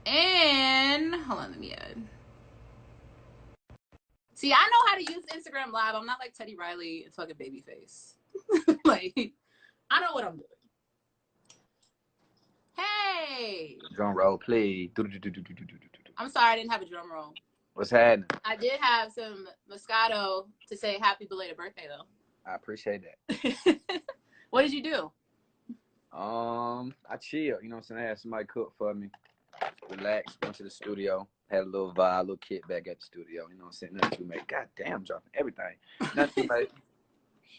And hold on, let me add. See, I know how to use Instagram Live. I'm not like Teddy Riley and fucking Babyface. Like, I know what I'm doing. Hey. Drum roll, please. I'm sorry I didn't have a drum roll. What's happening? I did have some Moscato to say happy belated birthday, though. I appreciate that. What did you do? I chilled. You know what I'm saying? I had somebody cook for me. Relaxed. Went to the studio. Had a little vibe, a little kid back at the studio. You know what I'm saying? Nothing too much. God damn, dropping everything. Nothing too much.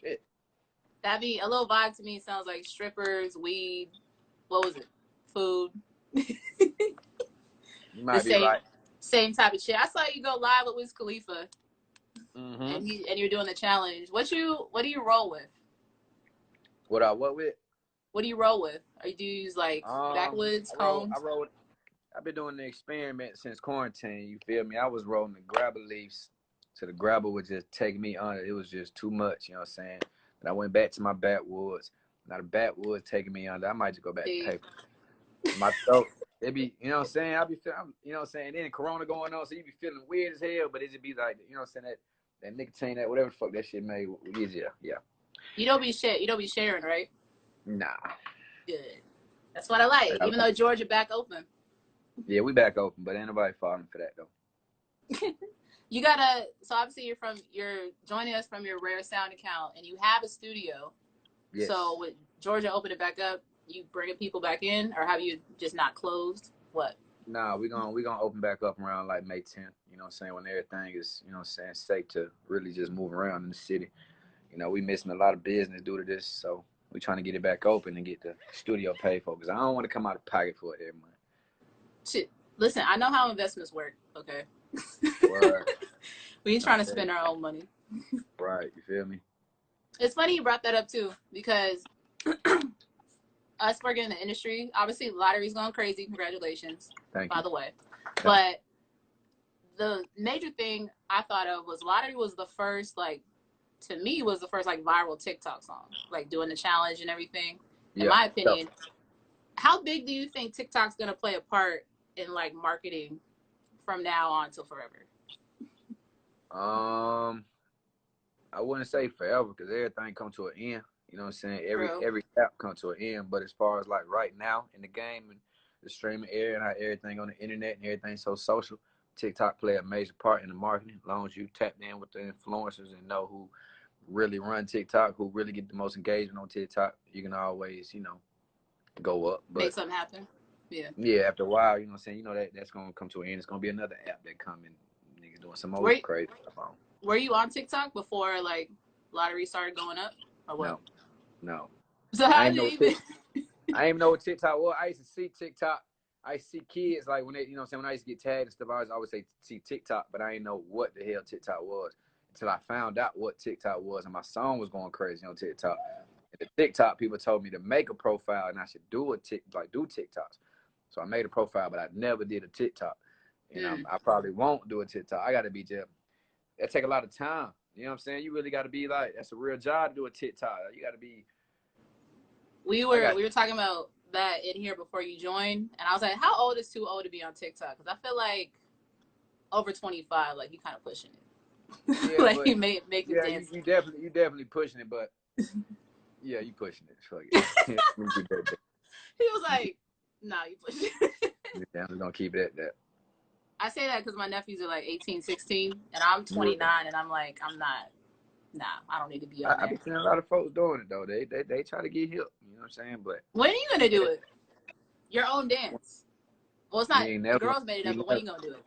Shit. That'd be a little vibe to me. Sounds like strippers, weed. What was it? Food. You might be right. Same type of shit. I saw you go live with Wiz Khalifa, Mm-hmm. and you're doing the challenge. What do you roll with? What with? What do you roll with? Or do you use like backwoods, cones? I've been doing the experiment since quarantine. You feel me? I was rolling the grabber leaves, so the grabber would just take me under. It was just too much. You know what I'm saying? And I went back to my backwoods. Now the backwoods taking me under. I might just go back to paper. My throat, it be, you know what I'm saying? I be feeling, you know what I'm saying? Then Corona going on, so you be feeling weird as hell, but it just be like, you know what I'm saying? That nicotine, that whatever the fuck that shit made easier. Yeah. You don't be sharing, right? Nah. Good. That's what I like. Even though Georgia back open. Yeah, we back open, but ain't nobody falling for that though. You gotta. So obviously you're joining us from your Rare Sound account, and you have a studio. Yes. So with Georgia open it back up, you bringing people back in, or have you just not closed? What? Nah, we gonna open back up around like May 10th. You know what I'm saying? When everything is, you know what I'm saying, safe to really just move around in the city. You know, we missing a lot of business due to this, so we trying to get it back open and get the studio paid for, because I don't want to come out of pocket for it every month. Shit. Listen, I know how investments work, okay? We ain't trying to spend our own money. Right, you feel me? It's funny you brought that up too, because us working in the industry, obviously lottery's going crazy. Congratulations, by the way. But the major thing I thought of was lottery was the first, like, to me, was the first like viral TikTok song, like doing the challenge and everything. In my opinion, how big do you think TikTok's gonna play a part in like marketing from now on till forever? I wouldn't say forever, because everything come to an end. You know what I'm saying? Every app come to an end. But as far as like right now in the game and the streaming area and how everything on the internet and everything so social, TikTok play a major part in the marketing. As long as you tap in with the influencers and know who really run TikTok, who really get the most engagement on TikTok, you can always, you know, go up. But make something happen. Yeah. Yeah, after a while, you know what I'm saying, you know that's gonna come to an end. It's gonna be another app that come and niggas doing some more crazy stuff on. Were you on TikTok before like lottery started going up? Or what? No. So how did you even I didn't know what TikTok was. I used to see TikTok. I used to see kids like when they, you know what I'm saying, when I used to get tagged and stuff, I always say see TikTok, but I didn't know what the hell TikTok was until I found out what TikTok was, and my song was going crazy on TikTok. And the TikTok people told me to make a profile and I should do TikToks. So I made a profile, but I never did a TikTok. And I probably won't do a TikTok. I got to be just, that take a lot of time. You know what I'm saying? You really got to be like, that's a real job to do a TikTok. You got to be. We were talking about that in here before you joined, and I was like, how old is too old to be on TikTok? Because I feel like over 25, like you kind of pushing it. Yeah, like you make it dance. You definitely pushing it, but yeah, you pushing it. Fuck it. He was like, nah, you pushing it. Yeah, I'm gonna keep it at that. I say that because my nephews are like 18, 16, and I'm 29, and I'm like, I'm not. Nah, I don't need to be on there. I've been seeing a lot of folks doing it though. They try to get hip. You know what I'm saying? But when are you gonna do it? Your own dance. Well, it's not. The girls made it up, but when are you gonna do it?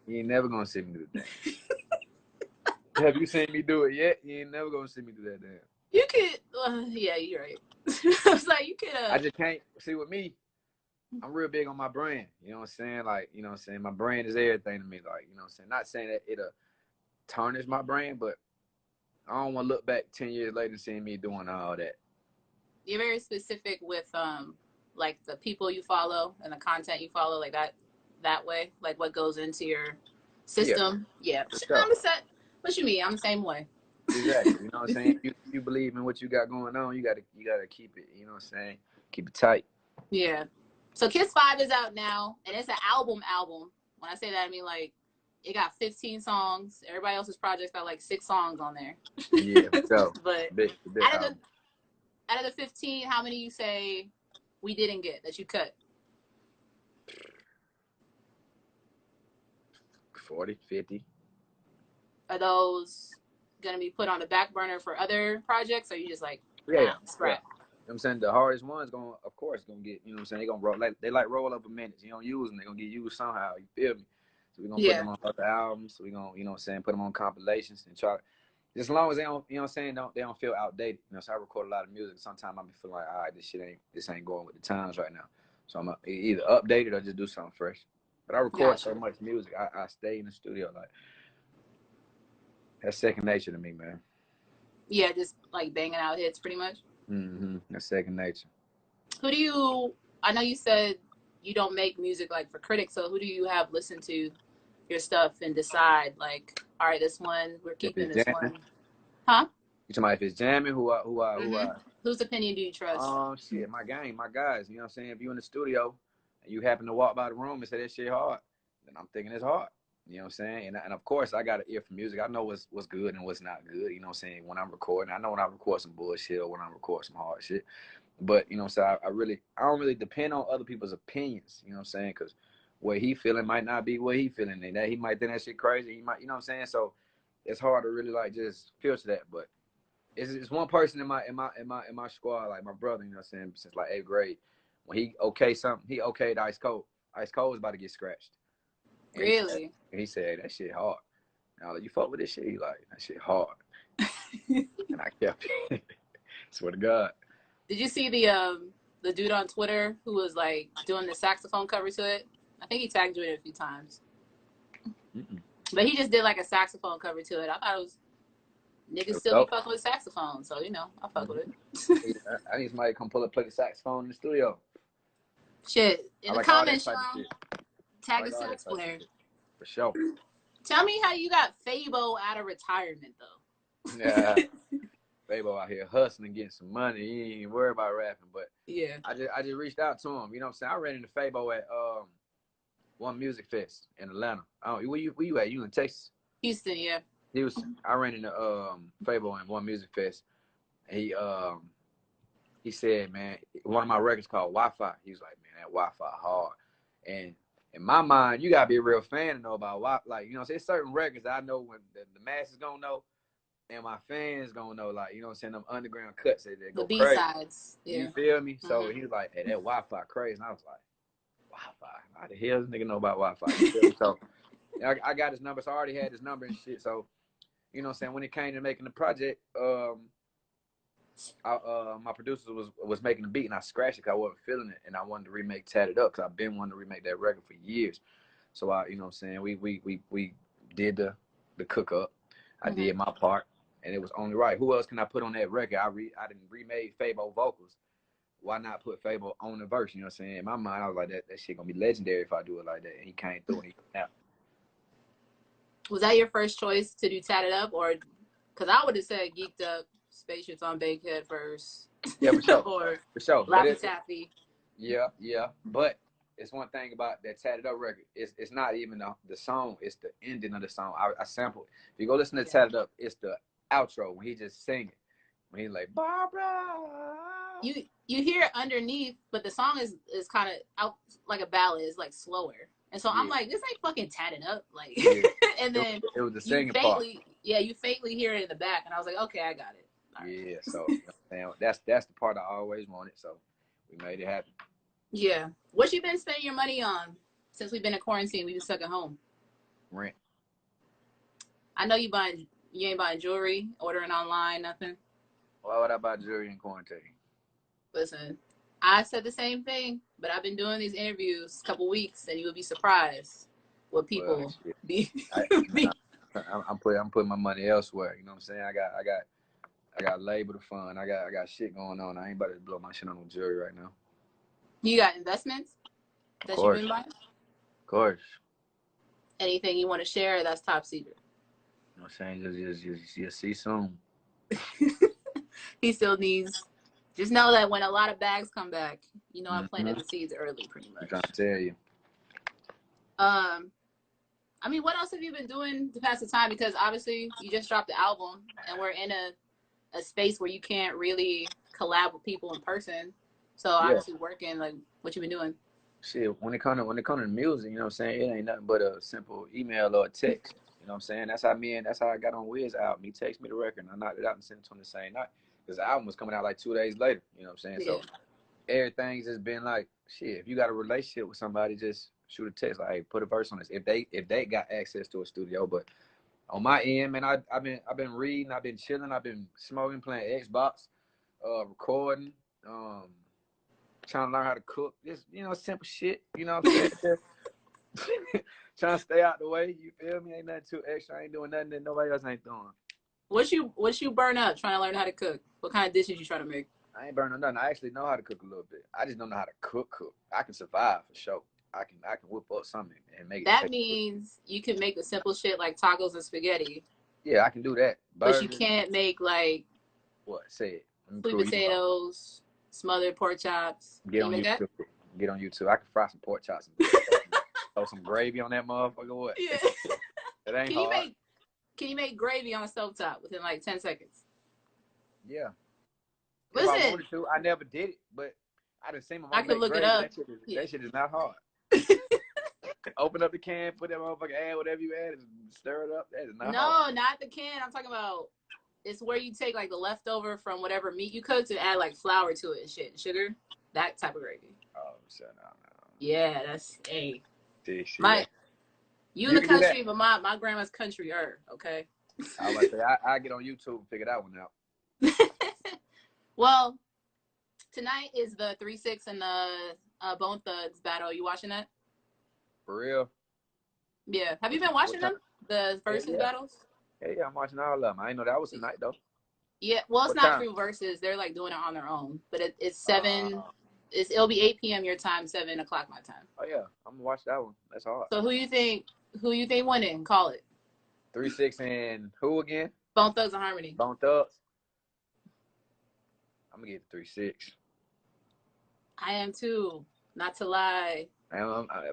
You ain't never gonna see me do the dance. Have you seen me do it yet? You ain't never gonna see me do that dance. You could. Yeah, you're right. I was like, you could. I just can't see with me. I'm real big on my brand. You know what I'm saying? Like, you know what I'm saying? My brand is everything to me. Like, you know what I'm saying? Not saying that it'll tarnish my brand, but I don't want to look back 10 years later and see me doing all that. You're very specific with like the people you follow and the content you follow, like that way, like what goes into your system. Yeah. I'm the set. What you mean? I'm the same way. Exactly. You know what I'm saying? You believe in what you got going on, you gotta keep it, you know what I'm saying? Keep it tight. Yeah. So Kiss 5 is out now, and it's an album. When I say that, I mean like it got 15 songs. Everybody else's projects got like 6 songs on there. Yeah, so but big out of the 15, how many you say we didn't get that you cut? 40, 50. Are those gonna be put on the back burner for other projects, or are you just like scrap? You know what I'm saying? The hardest one's gonna get, you know what I'm saying, they gonna roll roll over minutes. You don't use them, they're gonna get used somehow. You feel me? So we're gonna put them on other albums. So we're gonna, you know what I'm saying, put them on compilations and try to, just as long as they don't, you know what I'm saying, they don't feel outdated. You know, so I record a lot of music. Sometimes I be feeling like, all right, this ain't going with the times right now. So I'm either update it or just do something fresh. But I record so much music, I stay in the studio. Like, that's second nature to me, man. Yeah, just like banging out hits pretty much. That's second nature. I know you said you don't make music like for critics, so who do you have listen to your stuff and decide like, all right, this one, we're keeping this one? Huh? You talking about if it's jamming, whose opinion do you trust? Shit, my gang, my guys. You know what I'm saying? If you in the studio and you happen to walk by the room and say that shit hard, then I'm thinking it's hard. You know what I'm saying? And of course, I got an ear for music. I know what's good and what's not good. You know what I'm saying? When I'm recording, I know when I record some bullshit or when I record some hard shit. But, you know what I'm saying? I don't really depend on other people's opinions. You know what I'm saying? Because what he feeling might not be what he feeling. And that he might think that shit crazy. He might, you know what I'm saying? So it's hard to really like just filter that. But it's one person in my squad, like my brother. You know what I'm saying? Since like 8th grade, when he something, he okayed Ice Cold. Ice Cold was about to get scratched. And really? He said that shit hard. Now you fuck with this shit? He like, that shit hard. And I kept it. Swear to God. Did you see the dude on Twitter who was like doing the saxophone cover to it? I think he tagged you in it a few times. But he just did like a saxophone cover to it. I thought it was niggas still be fucking with saxophone, so you know, I fuck with it. I need somebody to come play the saxophone in the studio. Shit. In the comments, tag a sax player. For sure. Tell me how you got Fabo out of retirement though. Yeah. Fabo out here hustling, getting some money. He ain't worried about rapping, but yeah. I just reached out to him. You know what I'm saying? I ran into Fabo at one music fest in Atlanta. Where you at? You in Texas? Houston, yeah. I ran into Fabo in one music fest. And he said, man, one of my records called Wi-Fi. He was like, man, that Wi-Fi hard. And in my mind, you gotta be a real fan to know about Wi-Fi. Like, you know, there's certain records I know when the masses gonna know, and my fans gonna know. Like, you know what I'm saying, them underground cuts that go the crazy. B-sides. Yeah. You feel me? So he was like, hey, that Wi-Fi crazy. And I was like, Wi-Fi? How the hell does this nigga know about Wi-Fi? You feel me? So I got his number. So I already had his number and shit. So, you know what I'm saying, when it came to making the project, my producer was making the beat and I scratched it because I wasn't feeling it, and I wanted to remake Tatted Up because I've been wanting to remake that record for years. So you know what I'm saying, we did the cook up. I did my part, and it was only right. Who else can I put on that record? I didn't remade Fabo vocals. Why not put Fabo on the verse? You know what I'm saying? In my mind, I was like, that shit gonna be legendary if I do it like that. And he came through and he snapped. Was that your first choice to do Tatted Up, or because I would have said Geeked Up, Spaceships on Bankhead first? Yeah, for sure. Or for sure. Laffy Taffy. Yeah. But it's one thing about that Tatted Up record. It's not even the song. It's the ending of the song. I sampled. If you go listen to Tatted Up, it's the outro when he just singing. When he's like, Barbara. You hear it underneath, but the song is kind of out like a ballad. It's like slower. And so I'm like, this ain't fucking Tatted Up. Like, and then it was the singing part. Yeah, you faintly hear it in the back. And I was like, okay, I got it. Right. Yeah, so you know, that's the part I always wanted. So we made it happen. Yeah. What you been spending your money on since we've been in quarantine? We've been stuck at home. Rent. I know you ain't buying jewelry, ordering online, nothing. Why would I buy jewelry in quarantine? Listen, I said the same thing, but I've been doing these interviews a couple weeks, and you would be surprised what people be. I'm putting my money elsewhere. You know what I'm saying? I got labor to fund. I got shit going on. I ain't about to blow my shit on no jewelry right now. You got investments that you've been buying? Of course. Anything you want to share? That's top secret. You know what I'm saying? Just see soon. He still needs Just know that when a lot of bags come back, you know I planted the seeds early, pretty much. I'm trying to tell you. I mean, what else have you been doing to pass the time? Because obviously you just dropped the album, and we're in a space where you can't really collab with people in person. So obviously working, like, what you been doing? Shit, when it comes to music, you know what I'm saying? It ain't nothing but a simple email or a text. You know what I'm saying? That's how I got on Wiz album. He texted me the record, and I knocked it out and sent it to him the same night. Because the album was coming out like 2 days later. You know what I'm saying? Yeah. So everything's just been like, shit, if you got a relationship with somebody, just shoot a text like, hey, put a verse on this. If they got access to a studio. But on my end, man, I've been reading, I've been chilling, I've been smoking, playing Xbox, recording, trying to learn how to cook. Just, you know, simple shit. You know what I'm saying? Trying to stay out the way. You feel me? Ain't nothing too extra. I ain't doing nothing that nobody else ain't doing. What you burn up trying to learn how to cook? What kind of dishes you try to make? I ain't burning nothing. I actually know how to cook a little bit. I just don't know how to cook. I can survive for sure. I can whip up something and make it. That means you can make the simple shit like tacos and spaghetti. Yeah, I can do that. But you can't make like what? Say it. Sweet potatoes, smothered pork chops. Get on YouTube. Get on YouTube. I can fry some pork chops and throw some gravy on that motherfucker. What? Yeah. It ain't hard. Can you make gravy on a stovetop within like 10 seconds? Yeah. Listen, if I wanted to, I never did it, but I done seen my mom I can look gravy. it up. That shit is not hard. Open up the can, put that motherfucker, add whatever you add, and stir it up. That is not hard. No, not the can. I'm talking about, it's where you take like the leftover from whatever meat you cooked and add like flour to it and shit, sugar, that type of gravy. Oh, so no. Yeah, that's you in the country, but my grandma's countryer, okay? I was about to say, I get on YouTube and figure that one out. Well, tonight is the 3-6 and the Bone Thugs battle. You watching that? For real? Yeah. Have you been watching them? The versus battles? Yeah, I'm watching all of them. I didn't know that was tonight, though. Yeah, well, it's not through versus. They're like doing it on their own. But it's 7. It'll be 8 p.m. your time, 7 o'clock my time. Oh yeah, I'm gonna watch that one. That's hard. So who you think winning? Call it. 3-6 and who again? Bone Thugs and Harmony. Bone Thugs. I'm gonna get 3-6. I am too. Not to lie.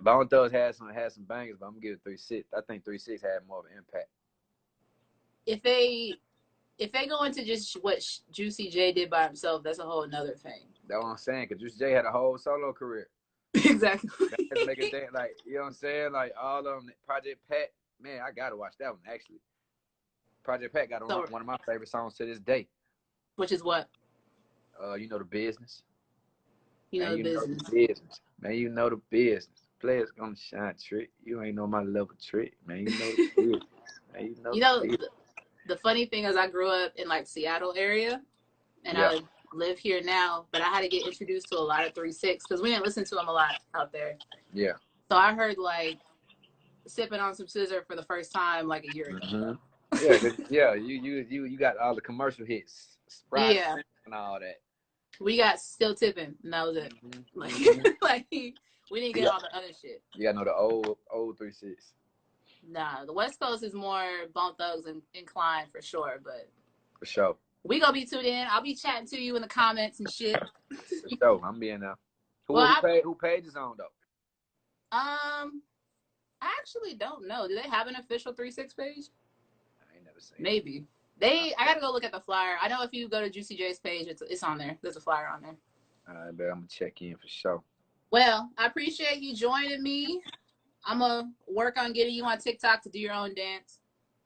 Bone Thugs had some bangers, but I'm gonna give it 3-6. I think 3-6 had more of an impact. If they go into just what Juicy J did by himself, that's a whole another thing. That's what I'm saying, because Juicy J had a whole solo career. Exactly. Make it think, like, you know what I'm saying? Like, all of them, Project Pat, man, I gotta watch that one, actually. Project Pat got one of my favorite songs to this day. Which is what? You Know the Business. You know the business. Man, you know the business. Players gonna shine trick. You ain't know my level trick. Man, you know the business. Man, you know the funny thing is I grew up in like Seattle area and I live here now, but I had to get introduced to a lot of 3-6 because we didn't listen to them a lot out there. Yeah. So I heard like Sipping on Some Scissor for the first time like a year ago. Yeah, you got all the commercial hits. Sprite and all that. We got Still Tipping, and that was it. Like we didn't get all the other shit. You gotta know the old 3-6. Nah, the West Coast is more Bone Thugs inclined for sure, but for sure. We gonna be tuned in. I'll be chatting to you in the comments and shit. For sure, I'm being there. Who page is on though? I actually don't know. Do they have an official 3-6 page? I ain't never seen. Maybe. I gotta go look at the flyer. I know if you go to Juicy J's page, it's on there. There's a flyer on there. I bet I'm gonna check in for sure. Well, I appreciate you joining me. I'm gonna work on getting you on TikTok to do your own dance.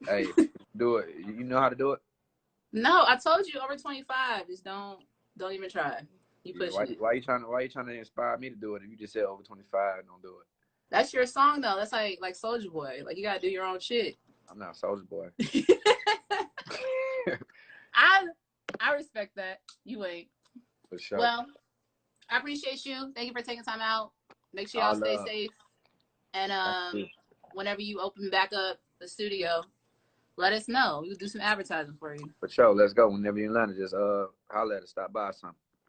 Hey, do it. You know how to do it? No, I told you over 25. Just don't even try. You push it. Why you trying to inspire me to do it if you just said over 25 and don't do it? That's your song though. That's like Soulja Boy. Like you gotta do your own shit. I'm not Soulja Boy. I respect that. You ain't. For sure. Well, I appreciate you. Thank you for taking time out. Make sure y'all stay safe. And whenever you open back up the studio, let us know. We'll do some advertising for you. For sure. Let's go. Whenever you're in London, just holler at us. Stop by or something.